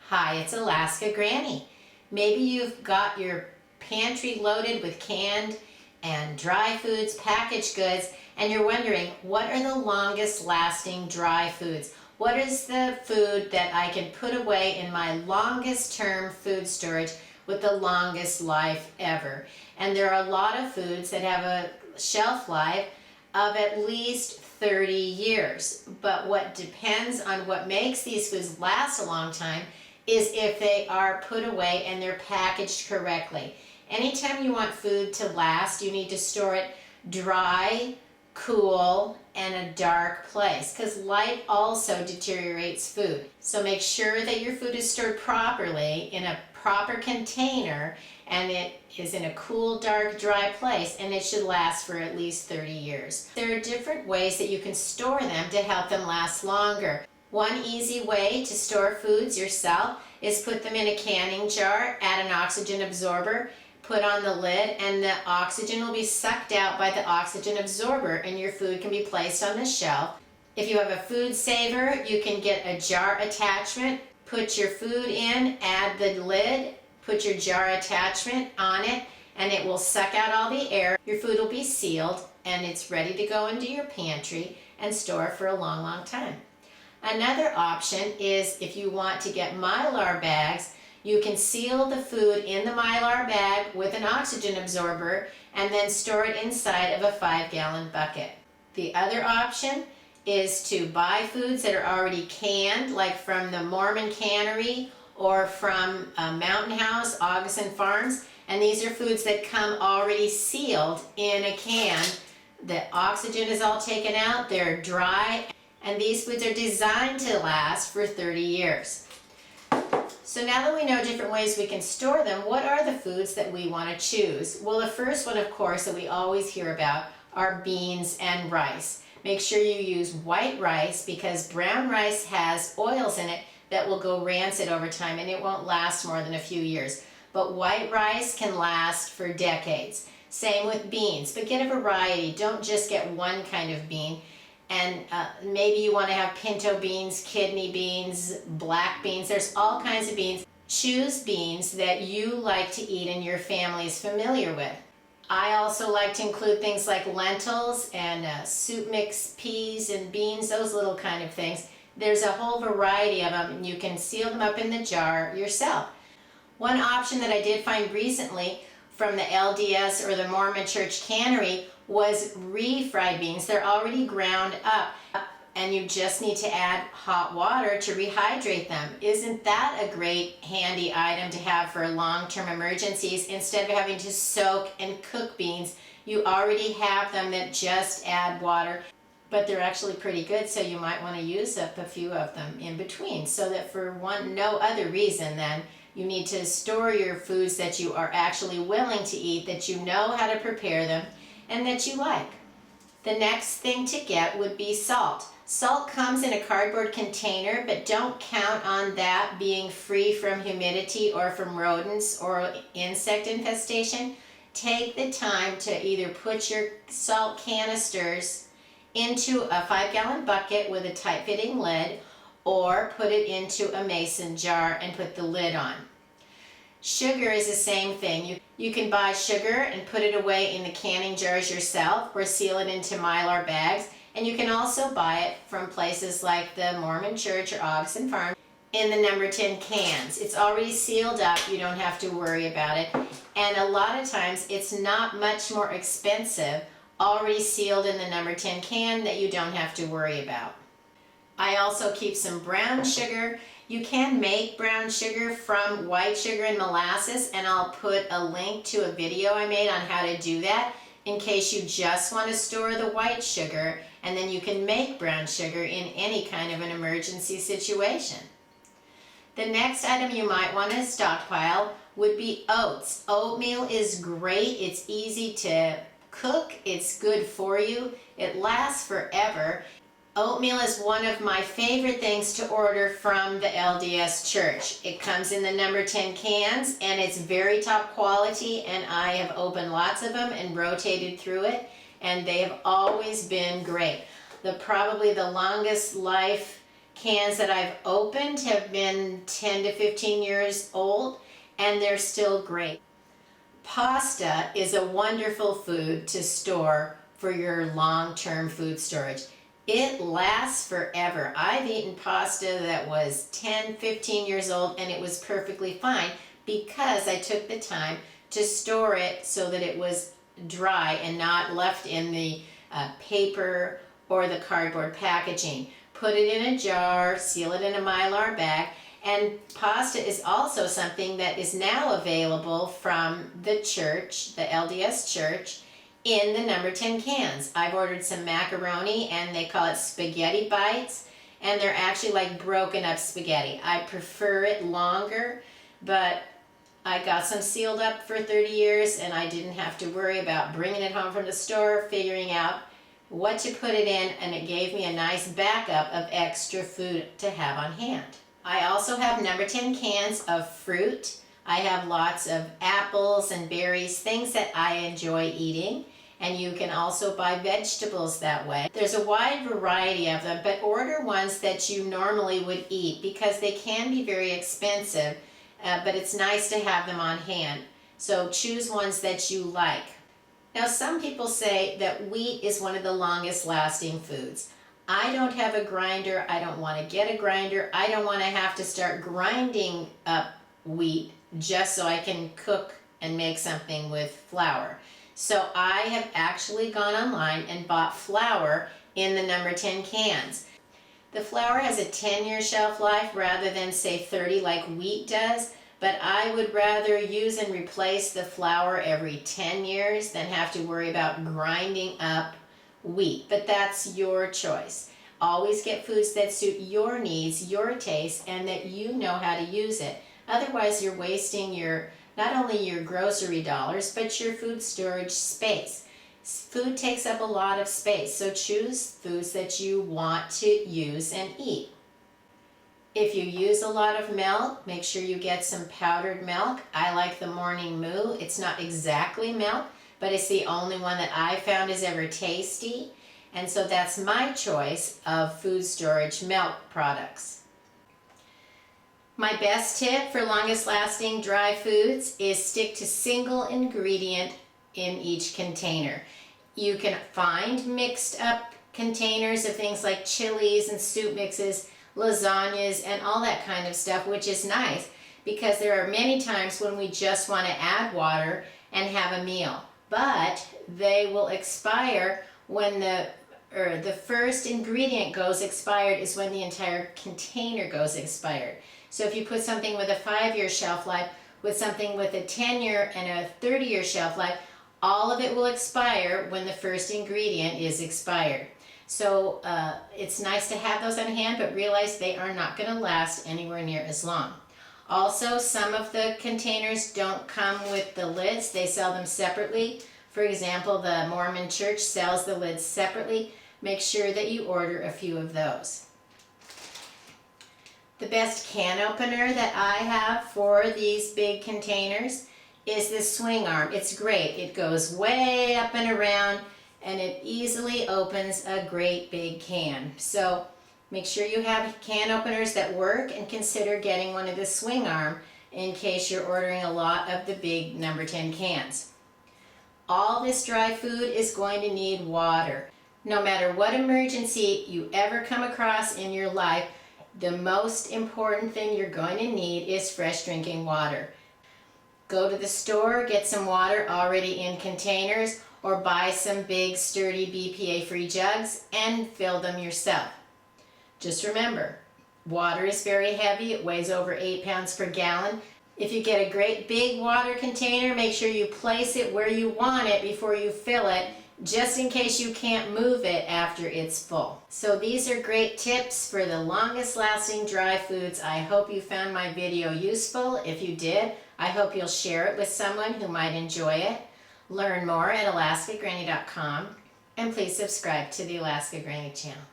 Hi, it's Alaska Granny. Maybe you've got your pantry loaded with canned and dry foods, packaged goods, and you're wondering, what are the longest lasting dry foods? What is the food that I can put away in my longest term food storage with the longest life ever? And there are a lot of foods that have a shelf life of at least 30 years. But what depends on what makes these foods last a long time is if they are put away and they're packaged correctly. Anytime you want food to last, you need to store it dry, cool, and a dark place, because light also deteriorates food. So make sure that your food is stored properly in a proper container, and it is in a cool, dark, dry place, and it should last for at least 30 years. There are different ways that you can store them to help them last longer. One easy way to store foods yourself is put them in a canning jar, add an oxygen absorber, put on the lid, and the oxygen will be sucked out by the oxygen absorber, and your food can be placed on the shelf. If you have a food saver, you can get a jar attachment, put your food in, add the lid, put your jar attachment on it, and it will suck out all the air. Your food will be sealed, and it's ready to go into your pantry and store for a long, long time. Another option is if you want to get Mylar bags, you can seal the food in the Mylar bag with an oxygen absorber and then store it inside of a 5-gallon bucket. The other option is to buy foods that are already canned, like from the Mormon Cannery or from Mountain House, Augustin Farms, and these are foods that come already sealed in a can. The oxygen is all taken out, they're dry, and these foods are designed to last for 30 years. So now that we know different ways we can store them, what are the foods that we want to choose? Well, the first one, of course, that we always hear about are beans and rice. Make sure you use white rice, because brown rice has oils in it that will go rancid over time and it won't last more than a few years. But white rice can last for decades. Same with beans, but get a variety. Don't just get one kind of bean. And maybe you want to have pinto beans, kidney beans, black beans. There's all kinds of beans. Choose beans that you like to eat and your family is familiar with. I also like to include things like lentils and soup mix peas and beans, those little kind of things. There's a whole variety of them, and you can seal them up in the jar yourself. One option that I did find recently from the LDS or the Mormon Church Cannery was refried beans. They're already ground up, and you just need to add hot water to rehydrate them. Isn't that a great handy item to have for long-term emergencies? Instead of having to soak and cook beans, you already have them that just add water, but they're actually pretty good, so you might want to use up a few of them in between, so that for no other reason than you need to store your foods that you are actually willing to eat, that you know how to prepare them, and that you like. The next thing to get would be salt. Salt comes in a cardboard container, but don't count on that being free from humidity or from rodents or insect infestation. Take the time to either put your salt canisters into a 5-gallon bucket with a tight-fitting lid, or put it into a mason jar and put the lid on. Sugar is the same thing. You can buy sugar and put it away in the canning jars yourself, or seal it into Mylar bags. And you can also buy it from places like the Mormon Church or Augustin Farm in the number 10 cans. It's already sealed up, you don't have to worry about it. And a lot of times it's not much more expensive, already sealed in the number 10 can, that you don't have to worry about. I also keep some brown sugar. You can make brown sugar from white sugar and molasses, and I'll put a link to a video I made on how to do that in case you just want to store the white sugar, and then you can make brown sugar in any kind of an emergency situation. The next item you might want to stockpile would be oats. Oatmeal is great. It's easy to cook. It's good for you. It lasts forever. Oatmeal is one of my favorite things to order from the LDS Church. It comes in the number 10 cans, and it's very top quality, and I have opened lots of them and rotated through it, and they have always been great. Probably the longest life cans that I've opened have been 10 to 15 years old, and they're still great. Pasta is a wonderful food to store for your long-term food storage. It lasts forever. I've eaten pasta that was 10, 15 years old, and it was perfectly fine because I took the time to store it so that it was dry and not left in the paper or the cardboard packaging. Put it in a jar, seal it in a Mylar bag, and pasta is also something that is now available from the church, the LDS church, in the number 10 cans. I've ordered some macaroni, and they call it spaghetti bites, and they're actually like broken up spaghetti. I prefer it longer, but I got some sealed up for 30 years, and I didn't have to worry about bringing it home from the store, figuring out what to put it in, and it gave me a nice backup of extra food to have on hand. I also have number 10 cans of fruit. I have lots of apples and berries, things that I enjoy eating, and you can also buy vegetables that way. There's a wide variety of them, but order ones that you normally would eat because they can be very expensive, but it's nice to have them on hand. So choose ones that you like. Now, some people say that wheat is one of the longest lasting foods. I don't have a grinder. I don't want to get a grinder. I don't want to have to start grinding up wheat just so I can cook and make something with flour. So I have actually gone online and bought flour in the number 10 cans. The flour has a 10-year shelf life rather than say 30 like wheat does, but I would rather use and replace the flour every 10 years than have to worry about grinding up wheat, but that's your choice. Always get foods that suit your needs, your taste, and that you know how to use it. Otherwise, you're wasting not only your grocery dollars, but your food storage space. Food takes up a lot of space, so choose foods that you want to use and eat. If you use a lot of milk, make sure you get some powdered milk. I like the Morning Moo. It's not exactly milk, but it's the only one that I found is ever tasty. And so that's my choice of food storage milk products. My best tip for longest lasting dry foods is stick to single ingredient in each container. You can find mixed up containers of things like chilies and soup mixes, lasagnas, and all that kind of stuff, which is nice because there are many times when we just want to add water and have a meal. But they will expire when the first ingredient goes expired is when the entire container goes expired. So if you put something with a 5-year shelf life with something with a 10-year and a 30-year shelf life, all of it will expire when the first ingredient is expired. So it's nice to have those on hand, but realize they are not going to last anywhere near as long. Also, some of the containers don't come with the lids. They sell them separately. For example, the Mormon Church sells the lids separately. Make sure that you order a few of those. The best can opener that I have for these big containers is this swing arm. It's great. It goes way up and around, and it easily opens a great big can. So make sure you have can openers that work, and consider getting one of the swing arm in case you're ordering a lot of the big number 10 cans. All this dry food is going to need water. No matter what emergency you ever come across in your life, the most important thing you're going to need is fresh drinking water. Go to the store, get some water already in containers, or buy some big sturdy BPA-free jugs and fill them yourself. Just remember, water is very heavy. It weighs over 8 pounds per gallon. If you get a great big water container, make sure you place it where you want it before you fill it, just in case you can't move it after it's full. So these are great tips for the longest lasting dry foods. I hope you found my video useful. If you did, I hope you'll share it with someone who might enjoy it. Learn more at alaskagranny.com, and please subscribe to the Alaska Granny channel.